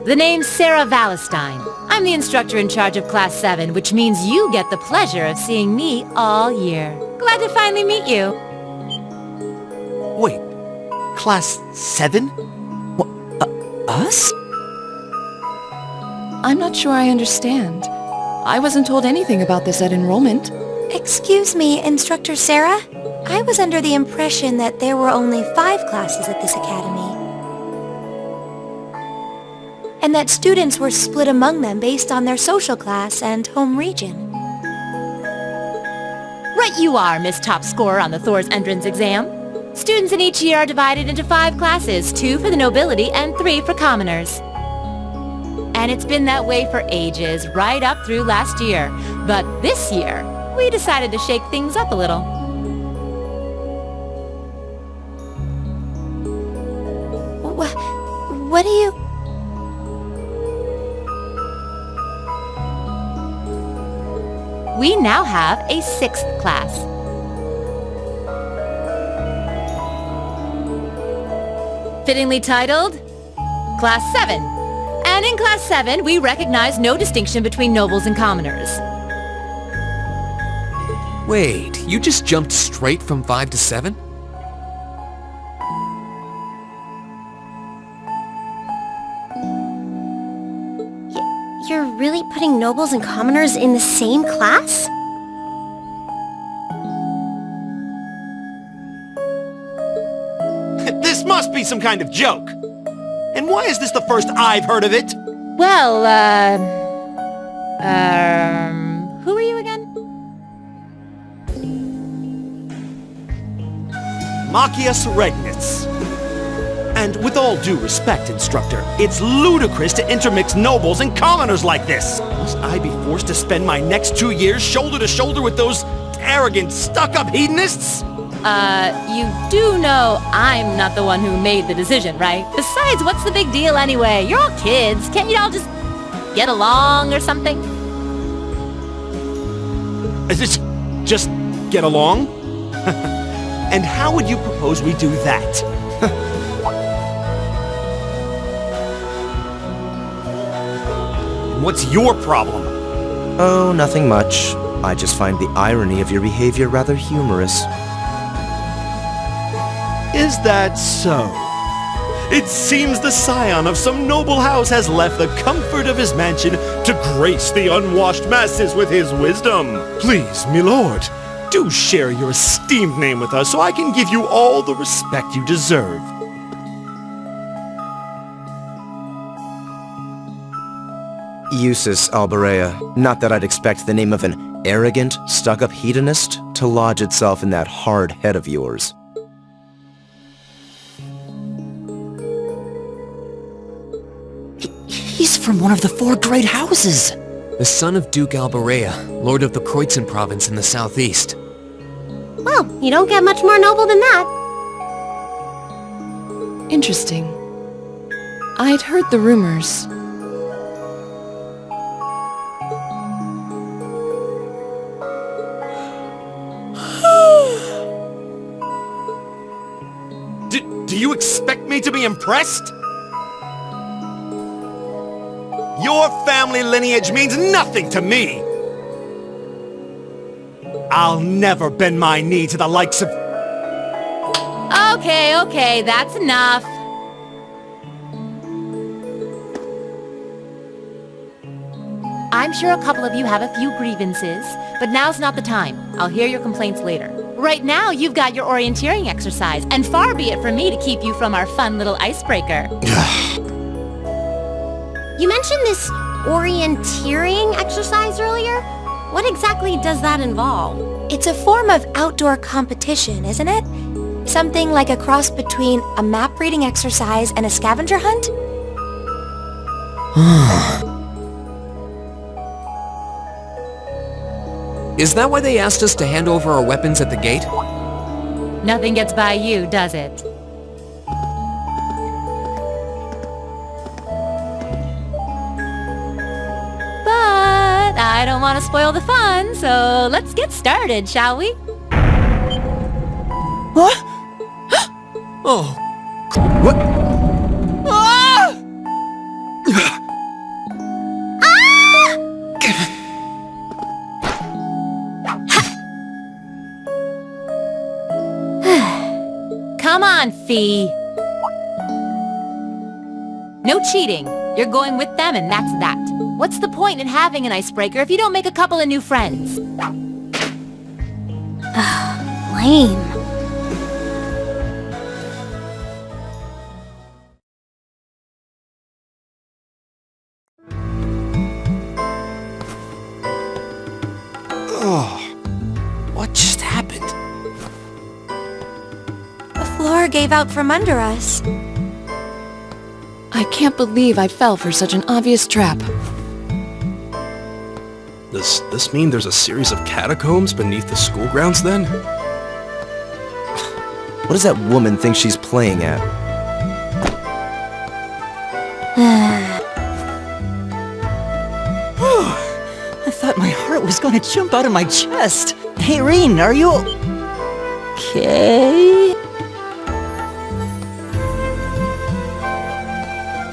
The name's Sara Valestein. I'm the instructor in charge of Class 7, which means you get the pleasure of seeing me all year. Glad to finally meet you. Wait, Class 7? Us? I'm not sure I understand. I wasn't told anything about this at enrollment. Excuse me, Instructor Sara? I was under the impression that there were only 5 classes at this academy. And that students were split among them based on their social class and home region. Right you are, Miss Top Scorer on the Thor's entrance exam. Students in each year are divided into 5 classes, 2 for the nobility and 3 for commoners. And it's been that way for ages, right up through last year. But this year, we decided to shake things up a little. What do you... We now have a 6th class. Fittingly titled, Class 7. And in Class 7, we recognize no distinction between nobles and commoners. Wait, you just jumped straight from 5 to 7? You're really putting nobles and commoners in the same class? This must be some kind of joke. And why is this the first I've heard of it? Well, who are you again? Machias And with all due respect, Instructor, it's ludicrous to intermix nobles and commoners like this. Must I be forced to spend my next 2 years shoulder to shoulder with those arrogant, stuck-up hedonists? You do know I'm not the one who made the decision, right? Besides, what's the big deal anyway? You're all kids. Can't you all just get along or something? Is it just get along? And how would you propose we do that? What's your problem? Oh, nothing much. I just find the irony of your behavior rather humorous. Is that so? It seems the scion of some noble house has left the comfort of his mansion to grace the unwashed masses with his wisdom. Please, my lord, do share your esteemed name with us so I can give you all the respect you deserve. Jusis, Alberea. Not that I'd expect the name of an arrogant, stuck-up hedonist to lodge itself in that hard head of yours. He's from one of the 4 great houses. The son of Duke Alberea, lord of the Kreutzen province in the southeast. Well, you don't get much more noble than that. Interesting. I'd heard the rumors. Do you expect me to be impressed? Your family lineage means nothing to me! I'll never bend my knee to the likes of... Okay, that's enough. I'm sure a couple of you have a few grievances, but now's not the time. I'll hear your complaints later. Right now, you've got your orienteering exercise, and far be it from me to keep you from our fun little icebreaker. You mentioned this orienteering exercise earlier. What exactly does that involve? It's a form of outdoor competition, isn't it? Something like a cross between a map-reading exercise and a scavenger hunt? Is that why they asked us to hand over our weapons at the gate? Nothing gets by you, does it? But I don't want to spoil the fun, so let's get started, shall we? What? Oh, What? Ah! Come on, Fee. No cheating. You're going with them and that's that. What's the point in having an icebreaker if you don't make a couple of new friends? Lame. what just happened? The floor gave out from under us. I can't believe I fell for such an obvious trap. Does this mean there's a series of catacombs beneath the school grounds then? What does that woman think she's playing at? I thought my heart was gonna jump out of my chest. Hey, Rean, are you okay?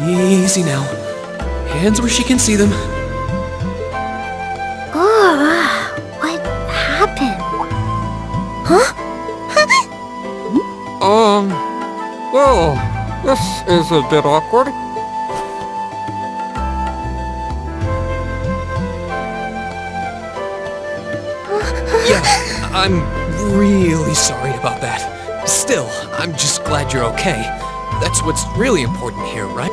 Easy now. Hands where she can see them. Oh, what happened? Huh? Well, this is a bit awkward. Yeah, I'm really sorry about that. Still, I'm just glad you're okay. That's what's really important here, right?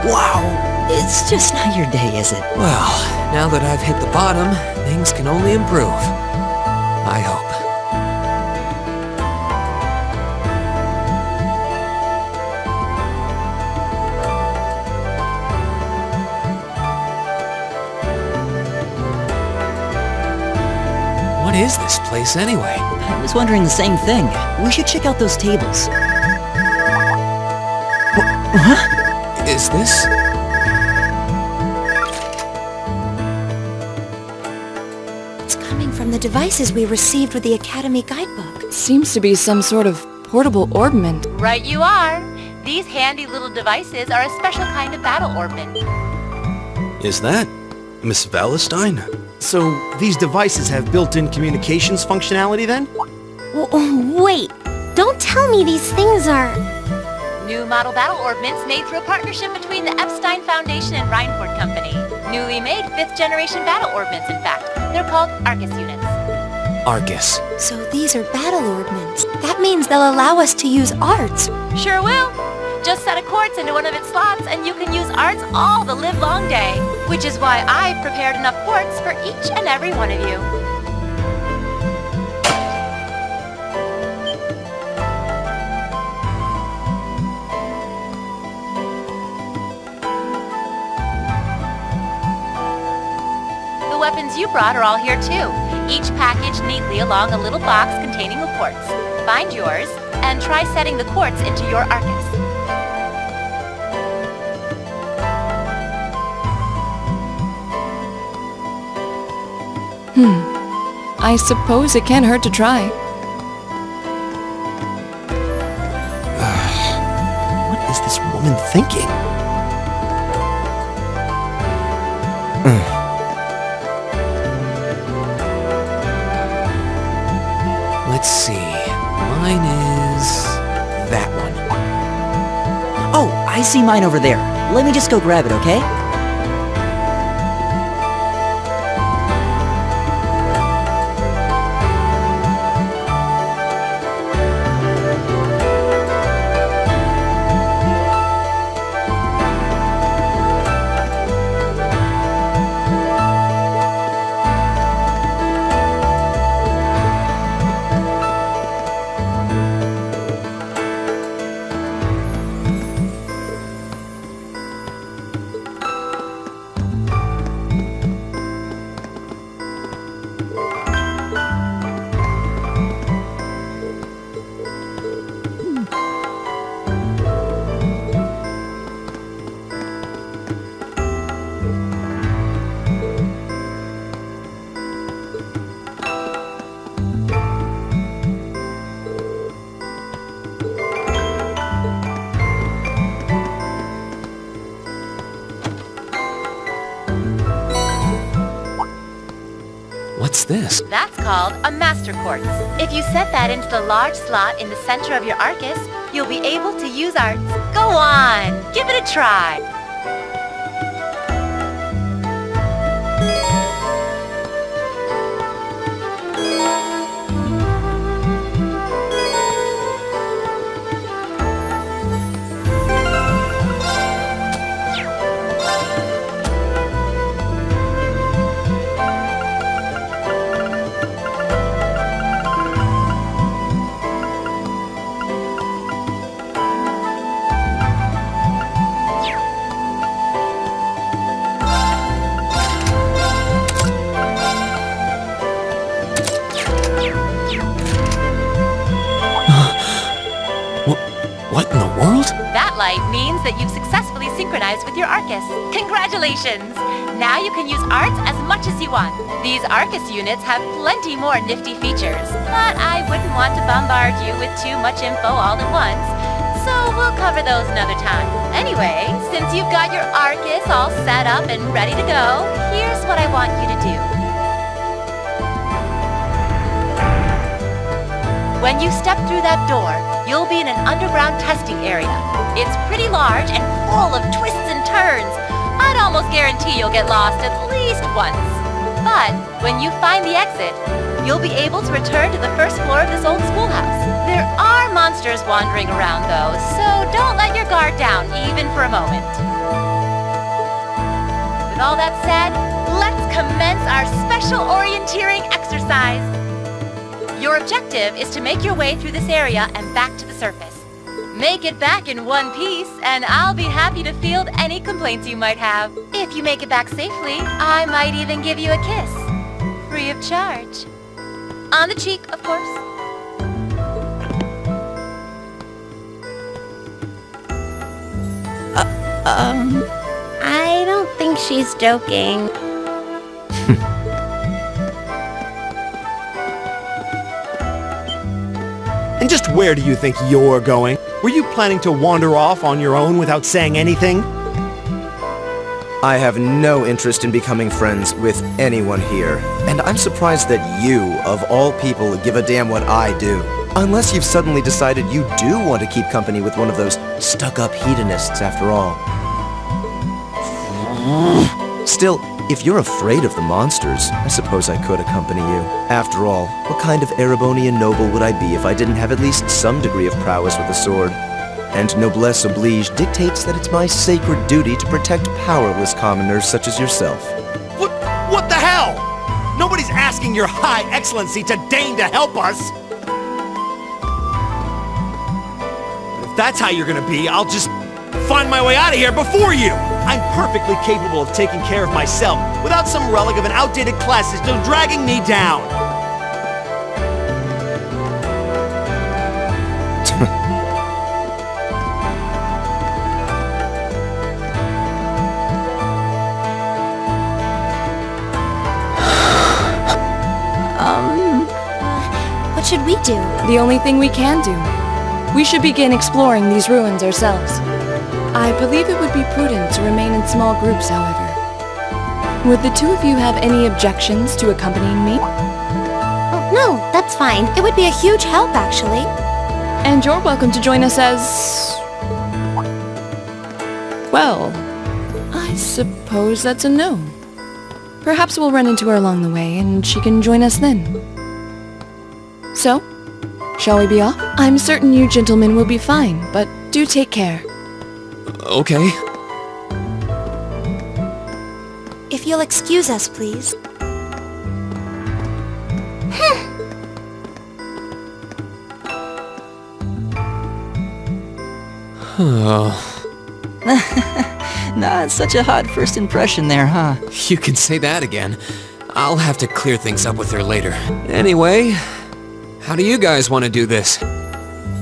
Wow, it's just not your day, is it? Well, now that I've hit the bottom, things can only improve. I hope. What is this place anyway? I was wondering the same thing. We should check out those tables. Huh? Is this? It's coming from the devices we received with the Academy guidebook. Seems to be some sort of portable orbment. Right you are. These handy little devices are a special kind of battle orbment. Is that Miss Valestein? So, these devices have built-in communications functionality then? Wait, don't tell me these things are... New model battle orbments made through a partnership between the Epstein Foundation and Reinford Company. Newly made 5th generation battle orbments, in fact. They're called Arcus units. Arcus. So these are battle orbments. That means they'll allow us to use arts. Sure will. Just set a quartz into one of its slots and you can use arts all the livelong day. Which is why I've prepared enough quartz for each and every one of you. The weapons you brought are all here too. Each packaged neatly along a little box containing a quartz. Find yours and try setting the quartz into your Arcus. I suppose it can't hurt to try. What is this woman thinking? Let's see. Mine is that one. Oh, I see mine over there. Let me just go grab it, okay? What's this? That's called a master quartz. If you set that into the large slot in the center of your Arcus, you'll be able to use arts. Go on, give it a try. What in the world? That light means that you've successfully synchronized with your Arcus. Congratulations! Now you can use arts as much as you want. These Arcus units have plenty more nifty features, but I wouldn't want to bombard you with too much info all at once, so we'll cover those another time. Anyway, since you've got your Arcus all set up and ready to go, here's what I want you to do. When you step through that door, you'll be in an underground testing area. It's pretty large and full of twists and turns. I'd almost guarantee you'll get lost at least once. But when you find the exit, you'll be able to return to the first floor of this old schoolhouse. There are monsters wandering around though, so don't let your guard down even for a moment. With all that said, let's commence our special orienteering exercise. Your objective is to make your way through this area and back to the surface. Make it back in one piece, and I'll be happy to field any complaints you might have. If you make it back safely, I might even give you a kiss. Free of charge. On the cheek, of course. I don't think she's joking. And just where do you think you're going? Were you planning to wander off on your own without saying anything? I have no interest in becoming friends with anyone here, and I'm surprised that you, of all people, give a damn what I do. Unless you've suddenly decided you do want to keep company with one of those stuck-up hedonists after all. Still, if you're afraid of the monsters, I suppose I could accompany you. After all, what kind of Erebonian noble would I be if I didn't have at least some degree of prowess with a sword? And noblesse oblige dictates that it's my sacred duty to protect powerless commoners such as yourself. What the hell? Nobody's asking your high excellency to deign to help us! If that's how you're gonna be, I'll just find my way out of here before you! I'm perfectly capable of taking care of myself without some relic of an outdated class system dragging me down! What should we do? The only thing we can do. We should begin exploring these ruins ourselves. I believe it would be prudent to remain in small groups, however. Would the two of you have any objections to accompanying me? Oh, no, that's fine. It would be a huge help, actually. And you're welcome to join us as... well, I suppose that's a no. Perhaps we'll run into her along the way, and she can join us then. So, shall we be off? I'm certain you gentlemen will be fine, but do take care. Okay. If you'll excuse us, please. Not such a hot first impression there, huh? You can say that again. I'll have to clear things up with her later. Anyway, how do you guys want to do this?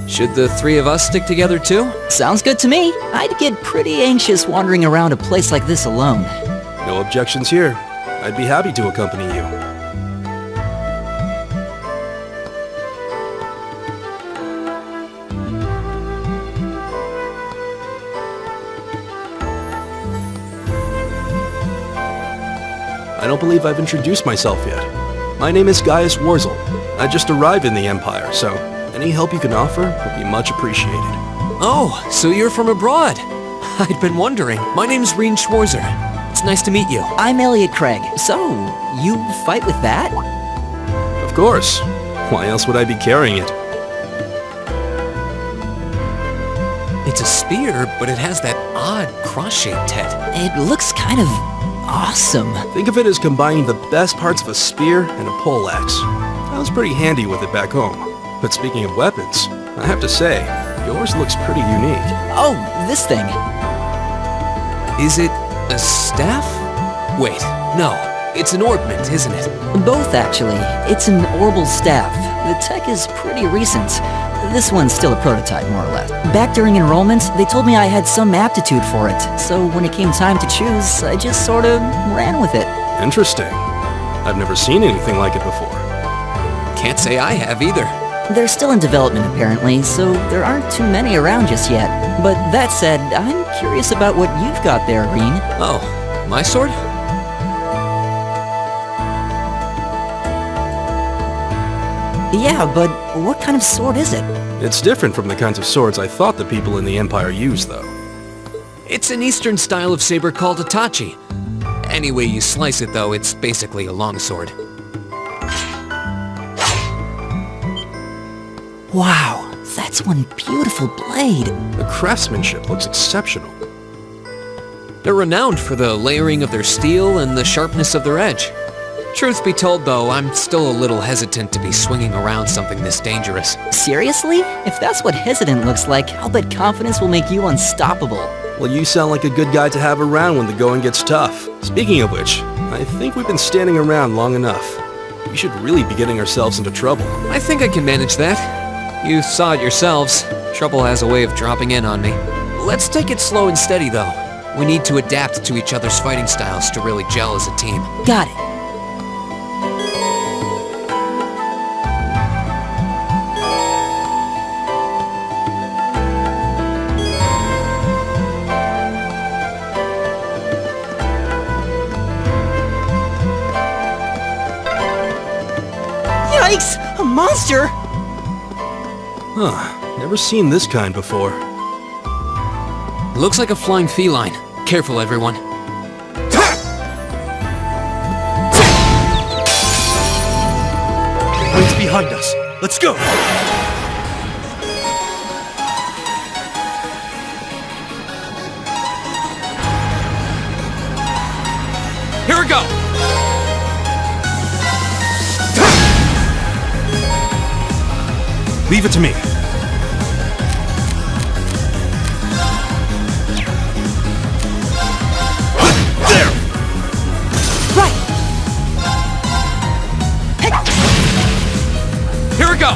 Should the three of us stick together too? Sounds good to me. I'd get pretty anxious wandering around a place like this alone. No objections here. I'd be happy to accompany you. I don't believe I've introduced myself yet. My name is Gaius Warzel. I just arrived in the Empire, so any help you can offer would be much appreciated. Oh, so you're from abroad. I'd been wondering. My name's Rean Schwarzer. It's nice to meet you. I'm Elliot Craig. So, you fight with that? Of course. Why else would I be carrying it? It's a spear, but it has that odd cross-shaped head. It looks kind of awesome. Think of it as combining the best parts of a spear and a poleaxe. I was pretty handy with it back home. But speaking of weapons, I have to say, yours looks pretty unique. Oh, this thing. Is it a staff? Wait, no. It's an orbment, isn't it? Both, actually. It's an orbal staff. The tech is pretty recent. This one's still a prototype, more or less. Back during enrollment, they told me I had some aptitude for it, so when it came time to choose, I just sort of ran with it. Interesting. I've never seen anything like it before. Can't say I have either. They're still in development, apparently, so there aren't too many around just yet. But that said, I'm curious about what you've got there, Rean. Oh, my sword? Yeah, but what kind of sword is it? It's different from the kinds of swords I thought the people in the Empire used, though. It's an Eastern style of saber called a tachi. Any way you slice it, though, it's basically a longsword. Wow, that's one beautiful blade. The craftsmanship looks exceptional. They're renowned for the layering of their steel and the sharpness of their edge. Truth be told, though, I'm still a little hesitant to be swinging around something this dangerous. Seriously? If that's what hesitant looks like, I'll bet confidence will make you unstoppable. Well, you sound like a good guy to have around when the going gets tough. Speaking of which, I think we've been standing around long enough. We should really be getting ourselves into trouble. I think I can manage that. You saw it yourselves. Trouble has a way of dropping in on me. Let's take it slow and steady, though. We need to adapt to each other's fighting styles to really gel as a team. Got it. Yikes! A monster! Huh, never seen this kind before. Looks like a flying feline. Careful, everyone. Wait behind us. Let's go! Here we go! Leave it to me. There! Right! Hey. Here we go!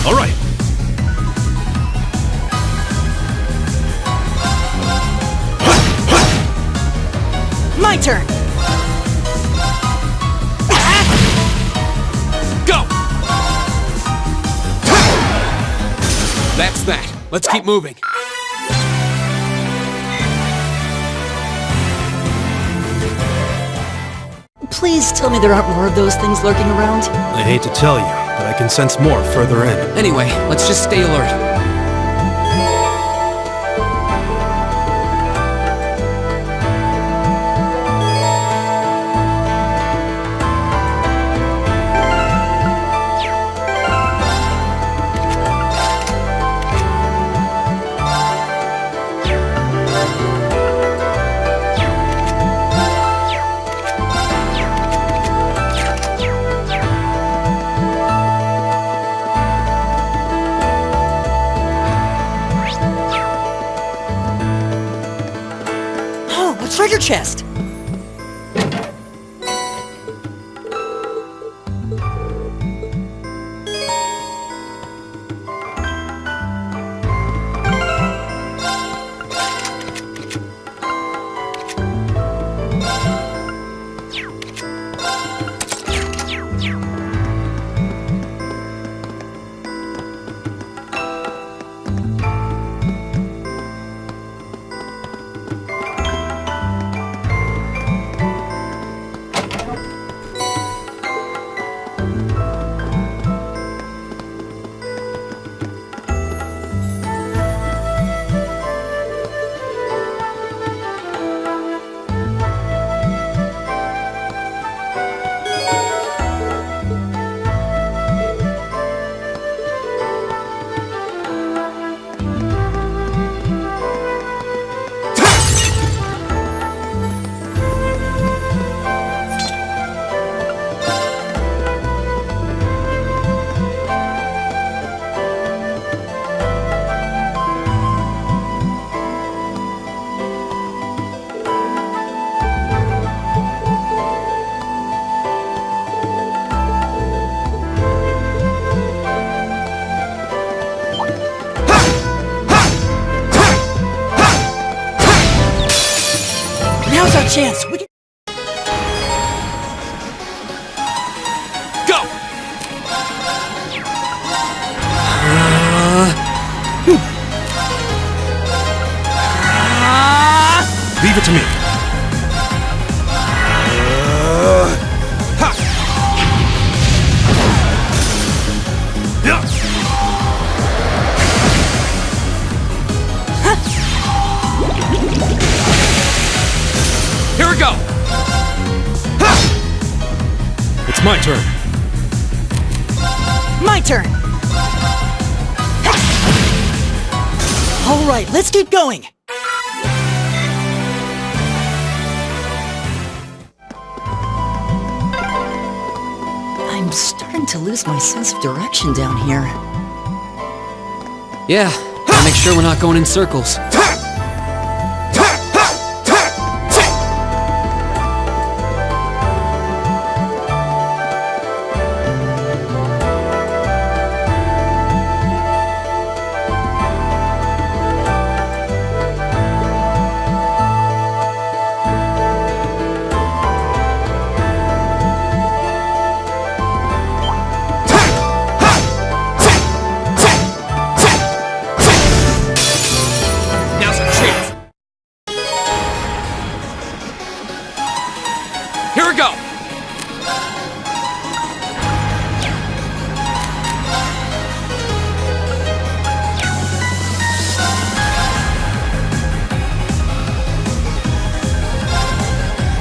All right. My turn! Go! That's that. Let's keep moving. Please tell me there aren't more of those things lurking around. I hate to tell you, but I can sense more further in. Anyway, let's just stay alert. Treasure chest! Now's our chance. We can... Go! Leave it to me. Here we go! It's my turn. My turn. All right, let's keep going. I'm starting to lose my sense of direction down here. Yeah, gotta make sure we're not going in circles. Here we go!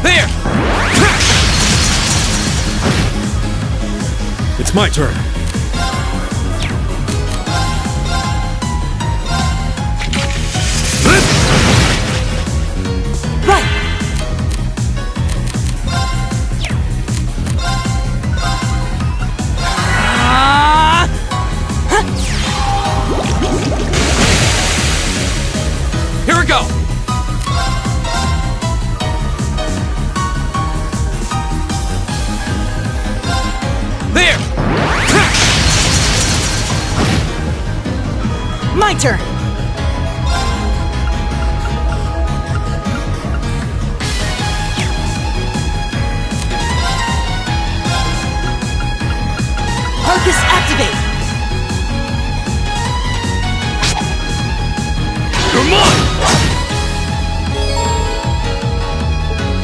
There! It's my turn. Here we go! There! My turn. Arcus activate. Come on!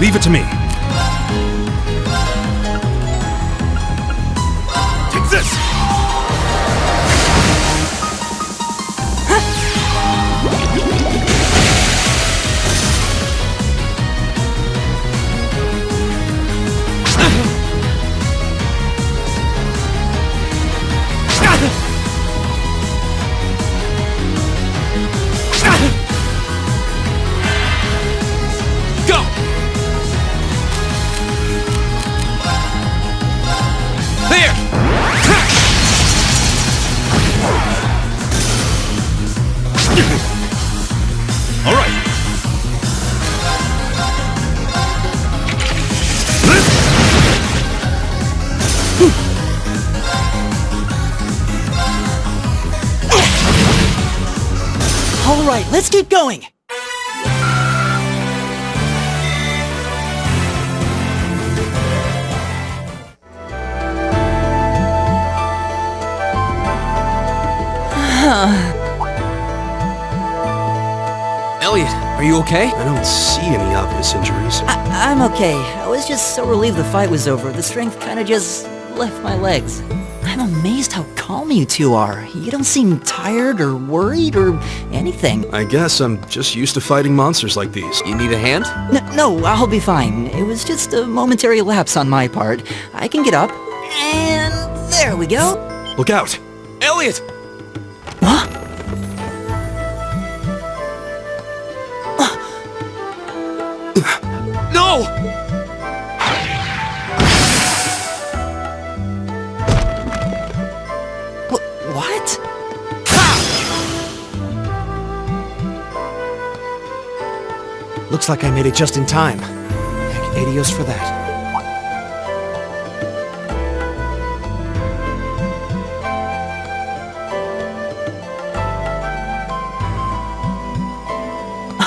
Leave it to me. Take this! Go! There! All right. All right, let's keep going. Elliot, are you okay? I don't see any obvious injuries. I'm okay. I was just so relieved the fight was over. The strength kind of just left my legs. I'm amazed how calm you two are. You don't seem tired or worried or anything. I guess I'm just used to fighting monsters like these. You need a hand? No, I'll be fine. It was just a momentary lapse on my part. I can get up. And there we go. Look out! Elliot! Huh? No! What? Looks like I made it just in time. Heck, adios for that.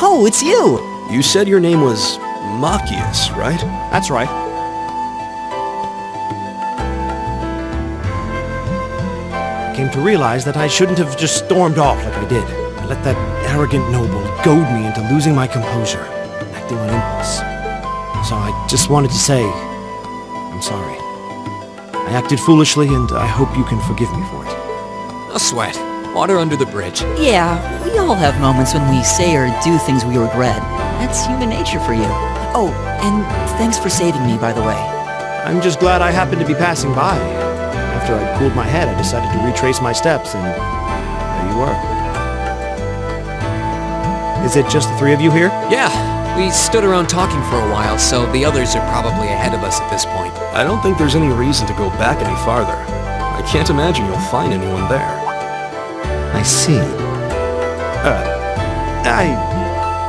Oh, it's you! You said your name was Machias, right? That's right. I came to realize that I shouldn't have just stormed off like I did. I let that arrogant noble goad me into losing my composure, acting on impulse. So I just wanted to say, I'm sorry. I acted foolishly, and I hope you can forgive me for it. No sweat. Water under the bridge. Yeah, we all have moments when we say or do things we regret. That's human nature for you. Oh, and thanks for saving me, by the way. I'm just glad I happened to be passing by. After I cooled my head, I decided to retrace my steps, and there you were. Is it just the three of you here? Yeah, we stood around talking for a while, so the others are probably ahead of us at this point. I don't think there's any reason to go back any farther. I can't imagine you'll find anyone there. I see.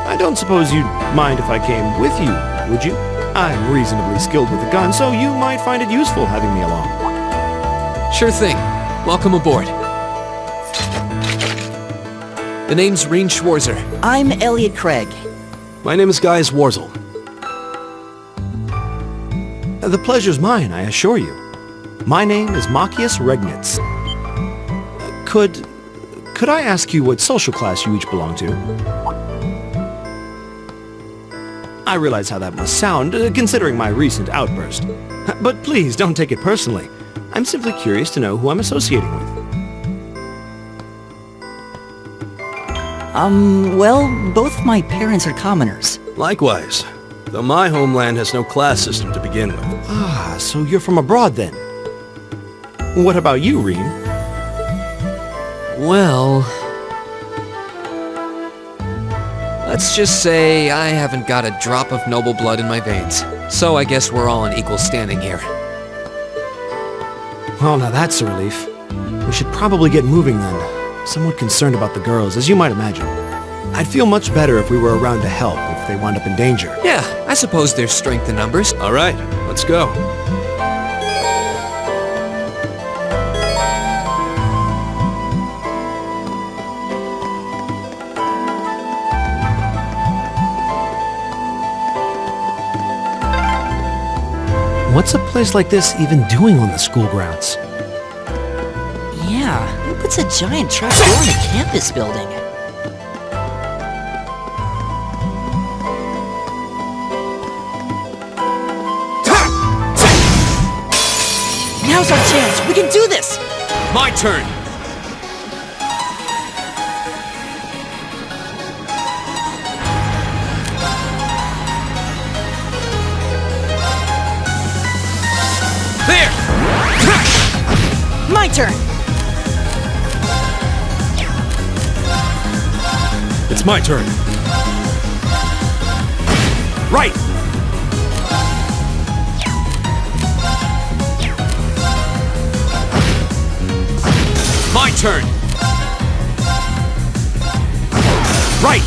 I don't suppose you'd mind if I came with you, would you? I'm reasonably skilled with a gun, so you might find it useful having me along. Sure thing. Welcome aboard. The name's Rean Schwarzer. I'm Elliot Craig. My name is Gaius Warzel. The pleasure's mine, I assure you. My name is Machias Regnitz. Could I ask you what social class you each belong to? I realize how that must sound, considering my recent outburst. But please, don't take it personally. I'm simply curious to know who I'm associating with. Well, both my parents are commoners. Likewise, though my homeland has no class system to begin with. Ah, so you're from abroad then. What about you, Rean? Well... let's just say I haven't got a drop of noble blood in my veins. So I guess we're all in equal standing here. Well, now that's a relief. We should probably get moving then. Somewhat concerned about the girls, as you might imagine. I'd feel much better if we were around to help if they wound up in danger. Yeah, I suppose there's strength in numbers. All right, let's go. What's a place like this even doing on the school grounds? Yeah, who puts a giant trap door in a campus building? Now's our chance! We can do this! My turn! There! My turn! It's my turn. Right! My turn! Right!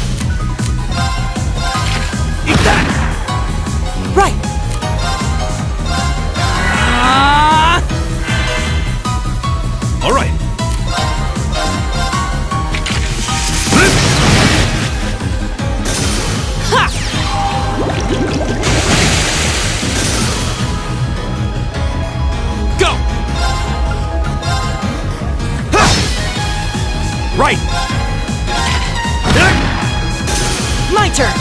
Eat that! Right! All right. Ha! Go! Ha! Right! My turn!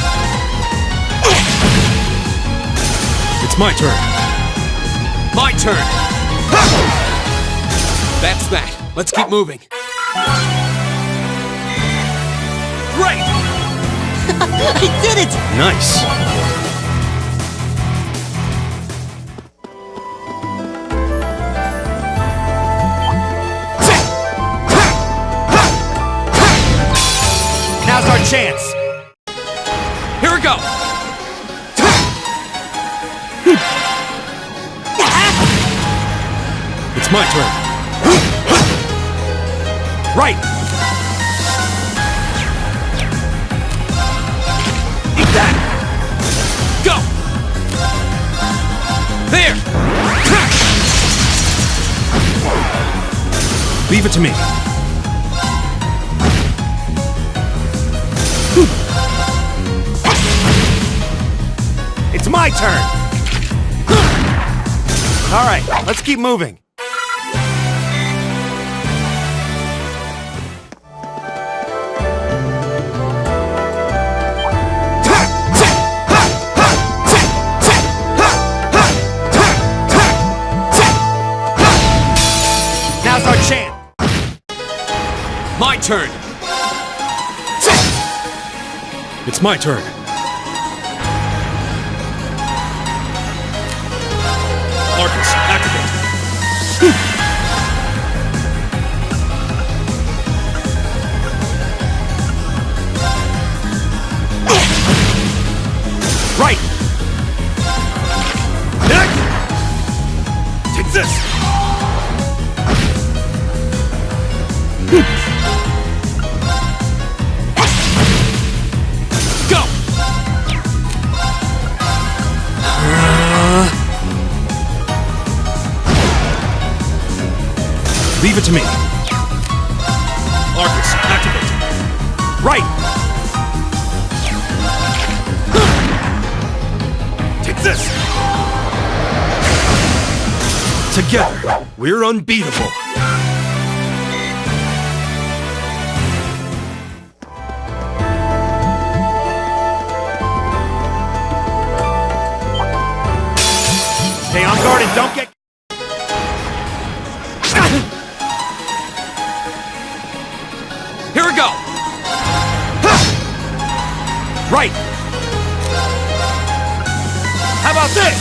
It's my turn. My turn! Ha! That's that. Let's keep moving. Right! I did it! Nice. Now's our chance. Here we go! It's my turn. Right! Eat that! Go! There! Leave it to me. my turn! Alright, let's keep moving. Now's our chance! My turn! It's my turn. Marcus, activate. Right! Take this! Go! Leave it to me. Marcus, activate. Right! Take this! Together, we're unbeatable. Stay on guard and don't get... Here we go! Right! How about this?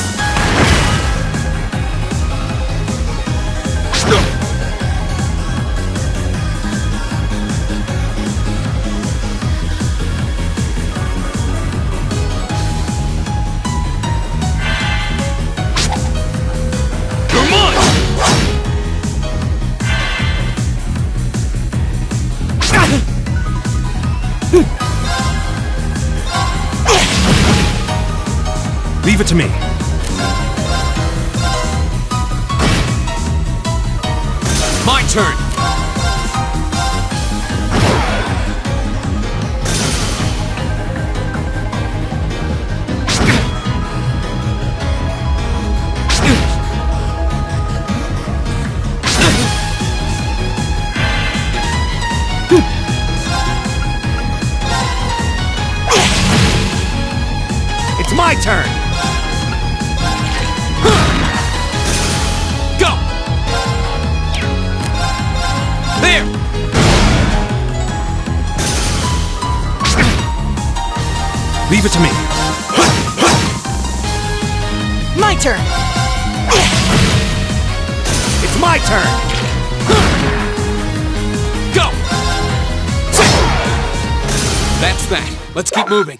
Come on! Leave it to me. My turn! It's my turn! Go! There! Leave it to me. My turn! It's my turn! Go! That's that. Let's keep moving.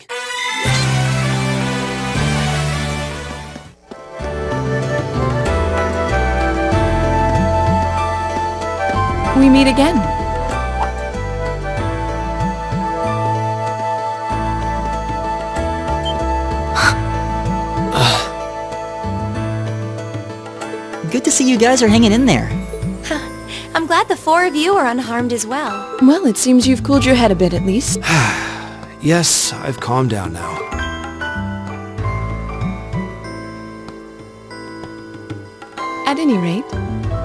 We meet again. Good to see you guys are hanging in there. I'm glad the four of you are unharmed as well. Well, it seems you've cooled your head a bit at least. Yes, I've calmed down now. At any rate,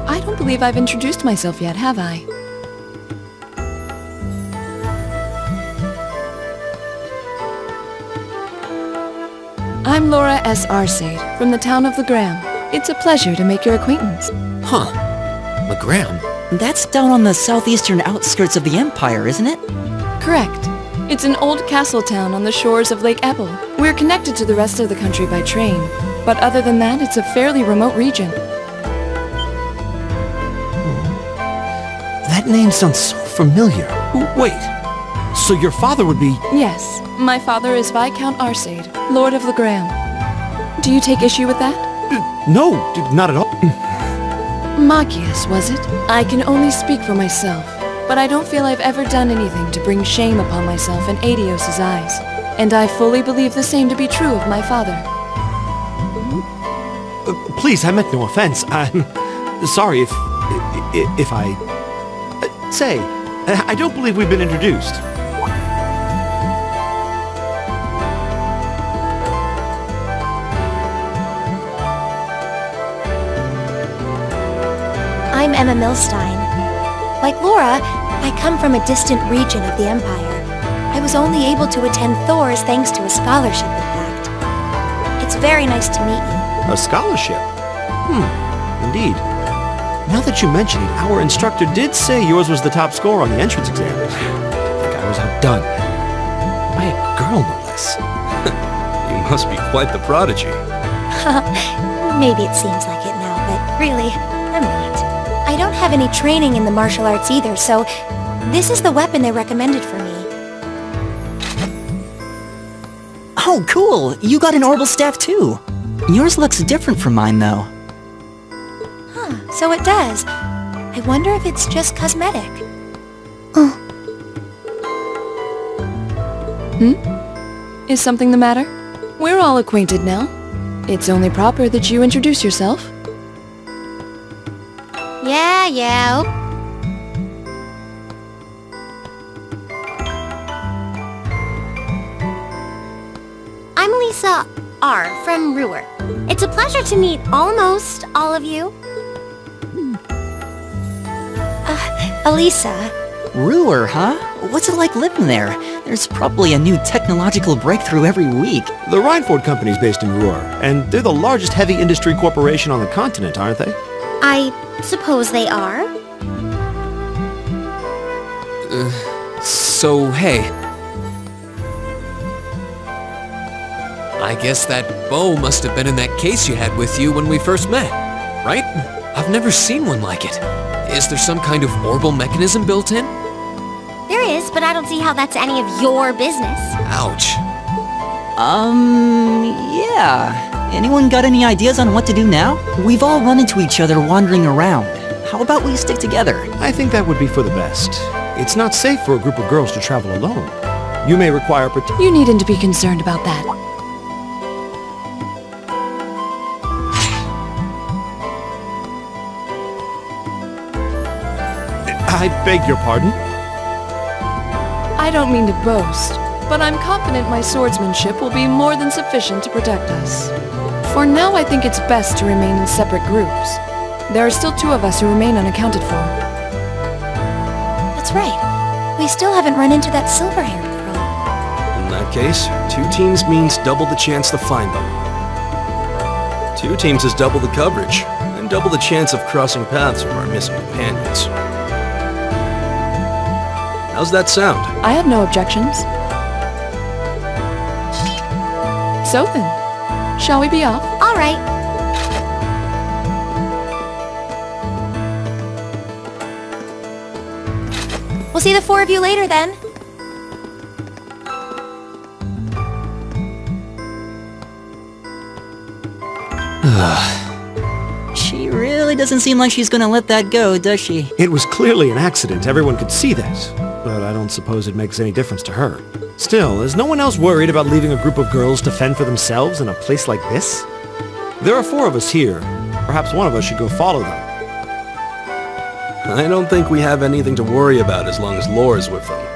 I don't believe I've introduced myself yet, have I? I'm Laura S. Arcade, from the town of Legram. It's a pleasure to make your acquaintance. Huh. McGram? That's down on the southeastern outskirts of the Empire, isn't it? Correct. It's an old castle town on the shores of Lake Ebble. We're connected to the rest of the country by train, but other than that, it's a fairly remote region. That name sounds so familiar. Wait, so your father would be... Yes, my father is Viscount Arcade, Lord of Legram. Do you take issue with that? No, not at all. Machias, was it? I can only speak for myself, but I don't feel I've ever done anything to bring shame upon myself in Adios's eyes. And I fully believe the same to be true of my father. Please, I meant no offense. I'm sorry if I... Say, I don't believe we've been introduced. Emma Milstein. Like Laura, I come from a distant region of the Empire. I was only able to attend Thor's thanks to a scholarship, in fact. It's very nice to meet you. A scholarship? Indeed. Now that you mention it, our instructor did say yours was the top score on the entrance exam. I think I was outdone. By a girl, no less. You must be quite the prodigy. Maybe it seems like it now, but really, I'm not. I don't have any training in the martial arts either, so this is the weapon they recommended for me. Oh, cool! You got an orbital staff too! Yours looks different from mine, though. Huh, so it does. I wonder if it's just cosmetic. Is something the matter? We're all acquainted now. It's only proper that you introduce yourself. Yeah. I'm Lisa R. from Ruhr. It's a pleasure to meet almost all of you. Elisa. Ruhr, huh? What's it like living there? There's probably a new technological breakthrough every week. The Reinford Company's based in Ruhr, and they're the largest heavy industry corporation on the continent, aren't they? I suppose they are. So, hey. I guess that bow must have been in that case you had with you when we first met, right? I've never seen one like it. Is there some kind of orbital mechanism built in? There is, but I don't see how that's any of your business. Ouch. Yeah. Anyone got any ideas on what to do now? We've all run into each other wandering around. How about we stick together? I think that would be for the best. It's not safe for a group of girls to travel alone. You may require protection. You needn't to be concerned about that. I beg your pardon? I don't mean to boast, but I'm confident my swordsmanship will be more than sufficient to protect us. For now, I think it's best to remain in separate groups. There are still 2 of us who remain unaccounted for. That's right. We still haven't run into that silver-haired girl. In that case, 2 teams means double the chance to find them. 2 teams is double the coverage, and double the chance of crossing paths with our missing companions. How's that sound? I have no objections. So then, shall we be off? All right. We'll see the 4 of you later then. She really doesn't seem like she's gonna let that go, does she? It was clearly an accident. Everyone could see that. But I don't suppose it makes any difference to her. Still, is no one else worried about leaving a group of girls to fend for themselves in a place like this? There are 4 of us here. Perhaps one of us should go follow them. I don't think we have anything to worry about as long as Laura's with them.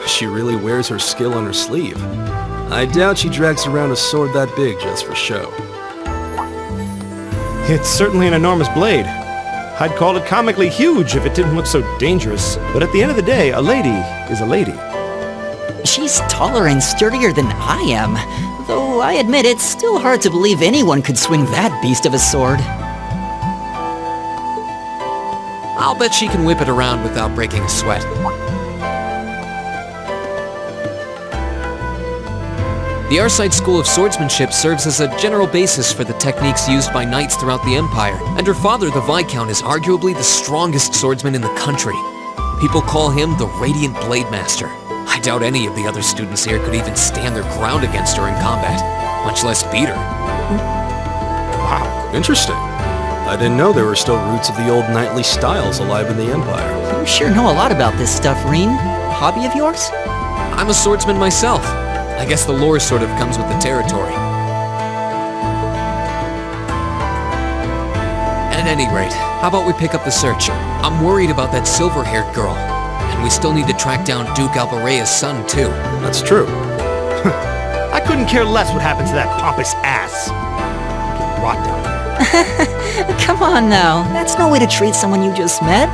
She really wears her skill on her sleeve. I doubt she drags around a sword that big just for show. It's certainly an enormous blade. I'd call it comically huge if it didn't look so dangerous. But at the end of the day, a lady is a lady. She's taller and sturdier than I am, though I admit it's still hard to believe anyone could swing that beast of a sword. I'll bet she can whip it around without breaking a sweat. The Arside School of Swordsmanship serves as a general basis for the techniques used by knights throughout the Empire, and her father, the Viscount, is arguably the strongest swordsman in the country. People call him the Radiant Blade Master. I doubt any of the other students here could even stand their ground against her in combat, much less beat her. Wow, interesting. I didn't know there were still roots of the old knightly styles alive in the Empire. You sure know a lot about this stuff, Rean. A hobby of yours? I'm a swordsman myself. I guess the lore sort of comes with the territory. At any rate, how about we pick up the search? I'm worried about that silver-haired girl. And we still need to track down Duke Albarea's son, too. That's true. I couldn't care less what happened to that pompous ass. He can rot down here. Come on now, that's no way to treat someone you just met.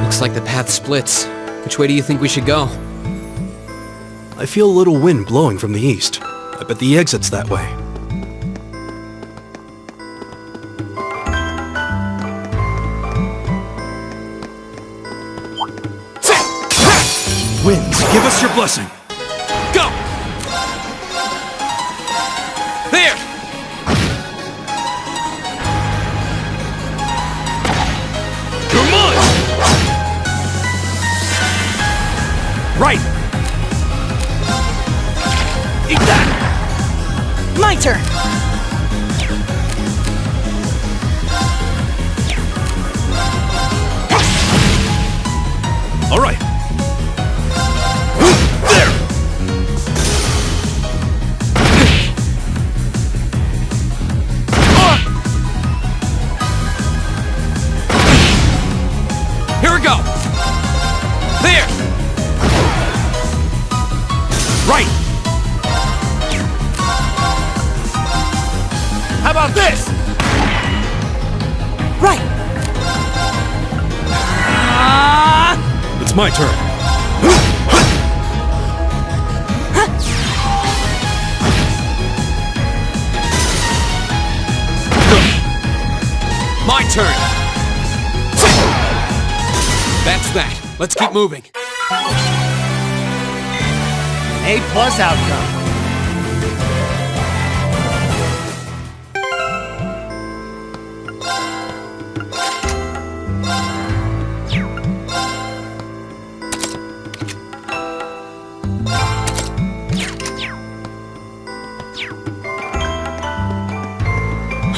Looks like the path splits. Which way do you think we should go? I feel a little wind blowing from the east. I bet the exit's that way. Winds, give us your blessing. Go! There! You're mine! Right! Eat that! My turn! All right. There! Here we go! There! Right! How about this? Right! It's my turn. My turn! That's that. Let's keep moving. A+ outcome.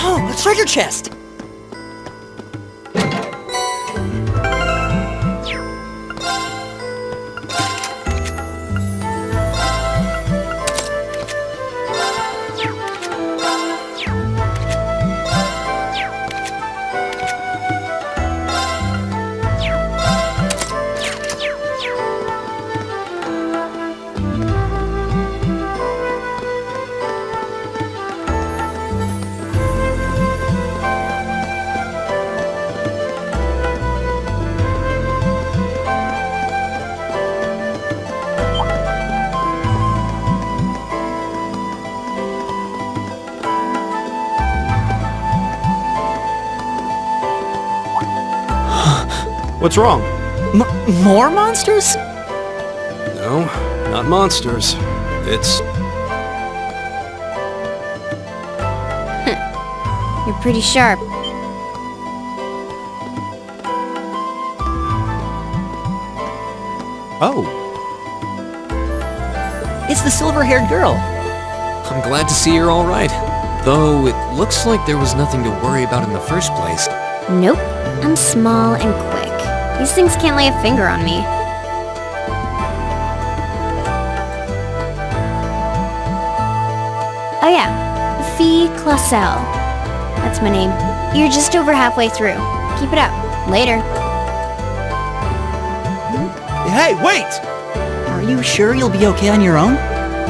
Oh, a treasure chest! What's wrong? More monsters? No, not monsters. It's... You're pretty sharp. Oh. It's the silver-haired girl. I'm glad to see you're all right. Though it looks like there was nothing to worry about in the first place. Nope. I'm small and quick. These things can't lay a finger on me. Oh yeah, Fee Clausel. That's my name. You're just over halfway through. Keep it up. Later. Hey, wait! Are you sure you'll be okay on your own?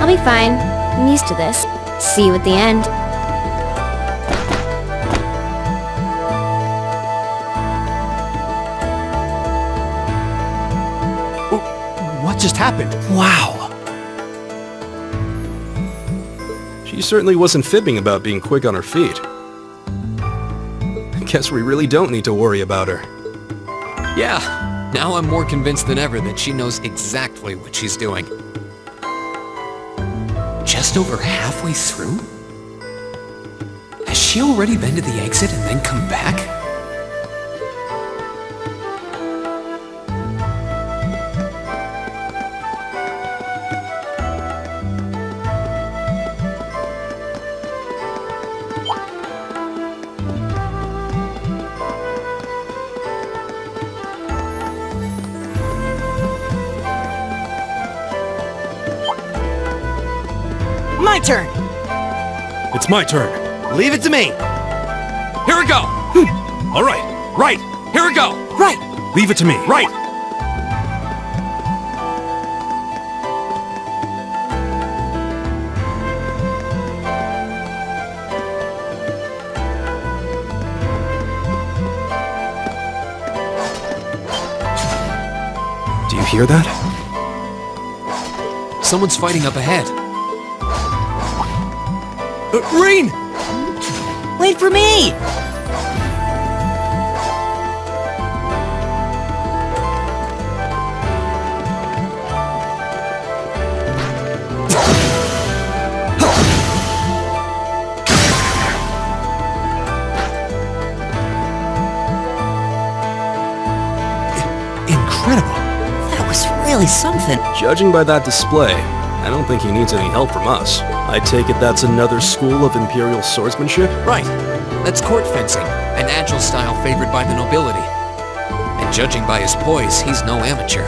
I'll be fine. I'm used to this. See you at the end. What just happened? Wow. She certainly wasn't fibbing about being quick on her feet. Guess we really don't need to worry about her. Yeah, now I'm more convinced than ever that she knows exactly what she's doing. Just over halfway through? Has she already been to the exit and then come back? My turn! It's my turn. Leave it to me. Here we go! All right. Right. Here we go! Right! Leave it to me. Right. hear that? Someone's fighting up ahead. Rean! Wait for me! Incredible. That was really something. Judging by that display, I don't think he needs any help from us. I take it that's another school of Imperial swordsmanship? Right. That's court fencing, an agile style favored by the nobility. And judging by his poise, he's no amateur.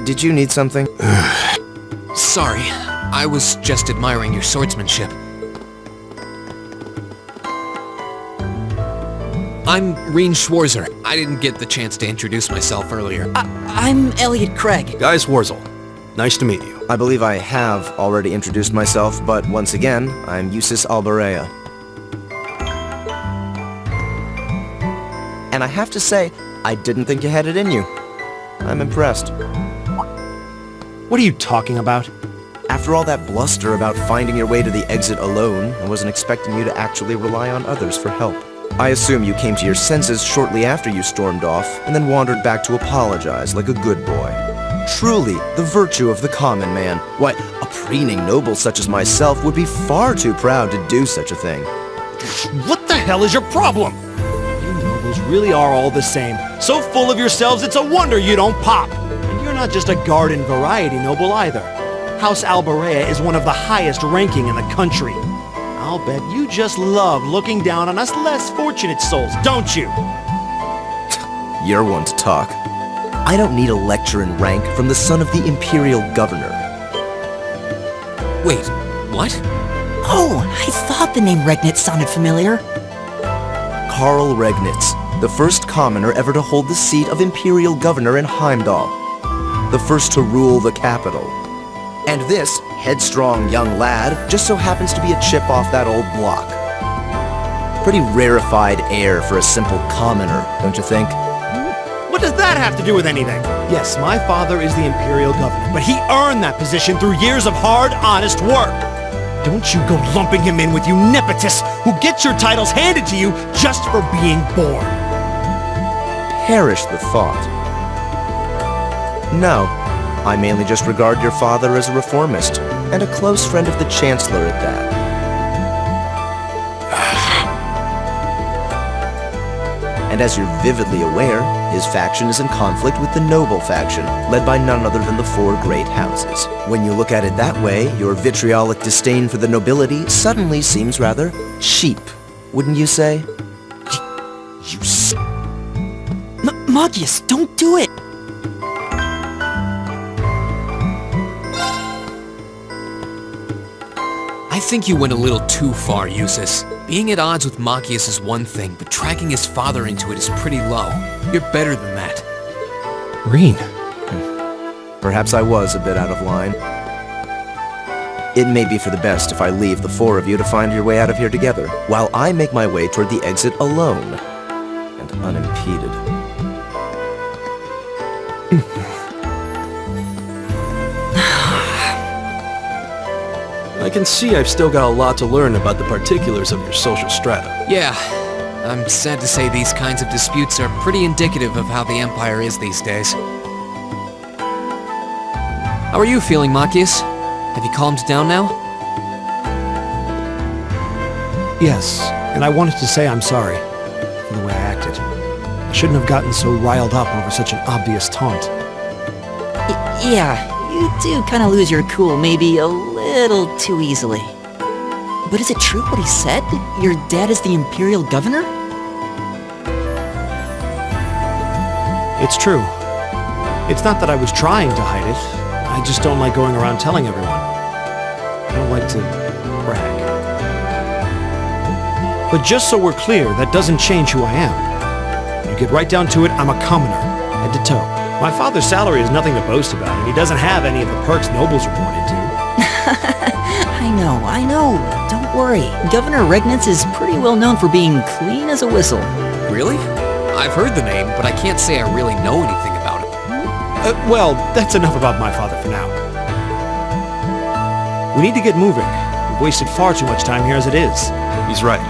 Did you need something? Sorry, I was just admiring your swordsmanship. I'm Rean Schwarzer. I didn't get the chance to introduce myself earlier. I'm Elliot Craig. Guy Wurzel. Nice to meet you. I believe I have already introduced myself, but once again, I'm Jusis Alberea. And I have to say, I didn't think you had it in you. I'm impressed. What are you talking about? After all that bluster about finding your way to the exit alone, I wasn't expecting you to actually rely on others for help. I assume you came to your senses shortly after you stormed off, and then wandered back to apologize like a good boy. Truly, the virtue of the common man. Why, a preening noble such as myself would be far too proud to do such a thing. What the hell is your problem? You nobles really are all the same. So full of yourselves, it's a wonder you don't pop. And you're not just a garden variety noble either. House Alberea is one of the highest ranking in the country. I'll bet you just love looking down on us less fortunate souls, don't you? You're one to talk. I don't need a lecture in rank from the son of the Imperial Governor. Wait, what? Oh, I thought the name Regnitz sounded familiar. Karl Regnitz, the first commoner ever to hold the seat of Imperial Governor in Heimdall. The first to rule the capital. And this headstrong young lad just so happens to be a chip off that old block. Pretty rarefied air for a simple commoner, don't you think? What does that have to do with anything? Yes, my father is the Imperial Governor, but he earned that position through years of hard, honest work. Don't you go lumping him in with you nepotists who get your titles handed to you just for being born. Perish the thought. No, I mainly just regard your father as a reformist, and a close friend of the Chancellor at that. And as you're vividly aware, his faction is in conflict with the noble faction, led by none other than the four great houses. When you look at it that way, your vitriolic disdain for the nobility suddenly seems rather cheap, wouldn't you say? Machias, don't do it! I think you went a little too far, Jusis. Being at odds with Machias is one thing, but dragging his father into it is pretty low. You're better than that. Rean. Perhaps I was a bit out of line. It may be for the best if I leave the four of you to find your way out of here together, while I make my way toward the exit alone and unimpeded. I can see I've still got a lot to learn about the particulars of your social strata. Yeah, I'm sad to say these kinds of disputes are pretty indicative of how the Empire is these days. How are you feeling, Machias? Have you calmed down now? Yes, and I wanted to say I'm sorry for the way I acted. I shouldn't have gotten so riled up over such an obvious taunt. Yeah, you do kind of lose your cool maybe a little too easily. But is it true what he said? Your dad is the Imperial Governor? It's true. It's not that I was trying to hide it. I just don't like going around telling everyone. I don't like to brag. But just so we're clear, that doesn't change who I am. When you get right down to it, I'm a commoner, head to toe. My father's salary is nothing to boast about, and he doesn't have any of the perks nobles are born into. I know. Don't worry. Governor Regnitz is pretty well known for being clean as a whistle. Really? I've heard the name, but I can't say I really know anything about it. Well, that's enough about my father for now. We need to get moving. We've wasted far too much time here as it is. He's right.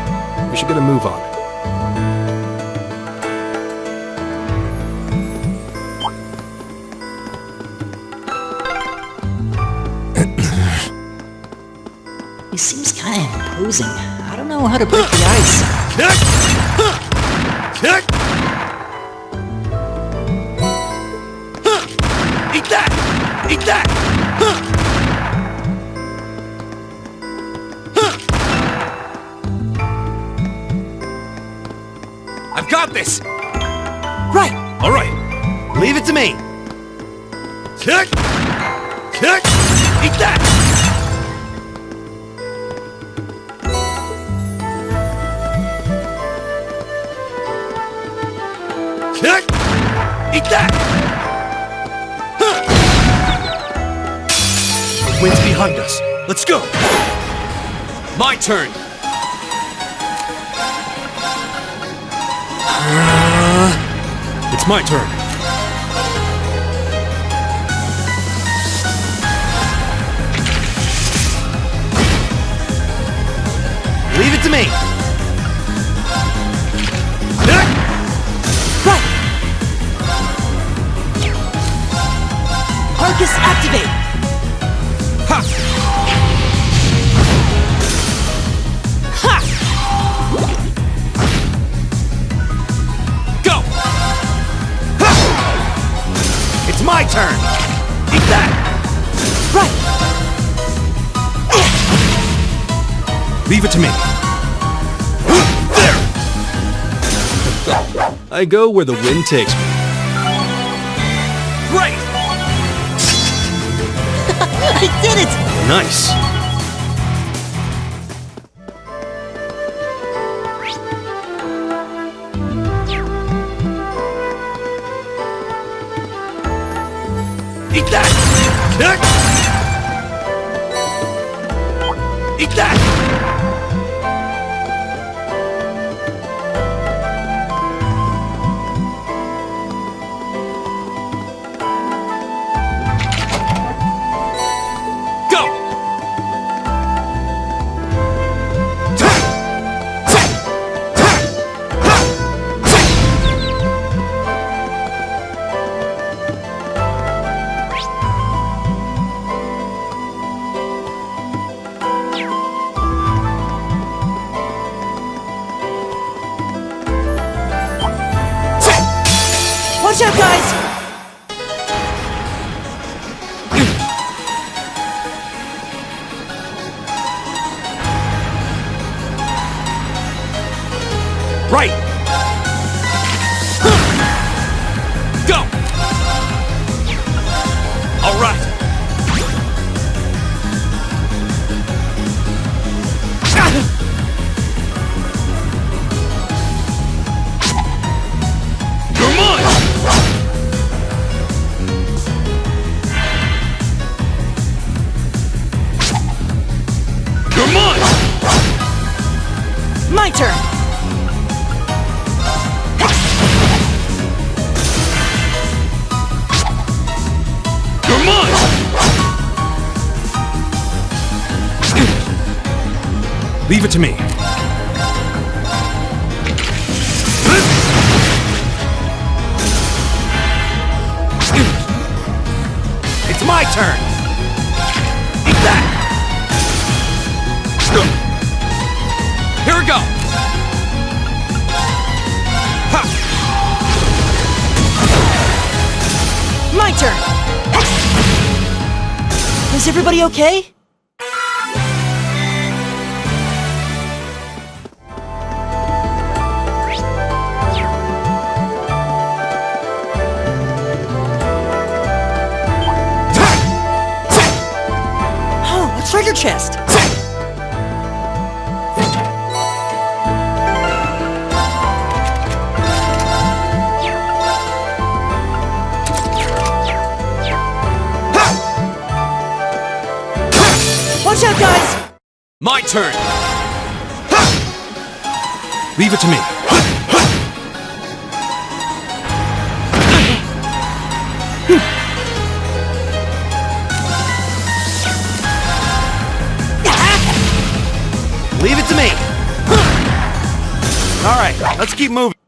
We should get a move on. He seems kind of imposing. I don't know how to break the ice. Eat that! Eat that! I've got this! Right! All right, leave it to me. Kick! Kick! Eat that! Kick! Eat that! The wind's behind us. Let's go! My turn! It's my turn. Leave it to me. Right! Arcus activate! Ha! Ha! Go! Ha! It's my turn. Eat that. Right! Leave it to me. There! I go where the wind takes me. Great! I did it! Nice. Eat that! Kick! Eat that! Watch out, guys! Right! Go! All right! You're mine! You're mine! My turn! You're mine! Leave it to me. It's my turn. Eat that. Here we go! Ha! My turn! Is everybody okay? Oh, a treasure chest! it, guys! My turn! Leave it to me. Leave it to me! Alright, let's keep moving.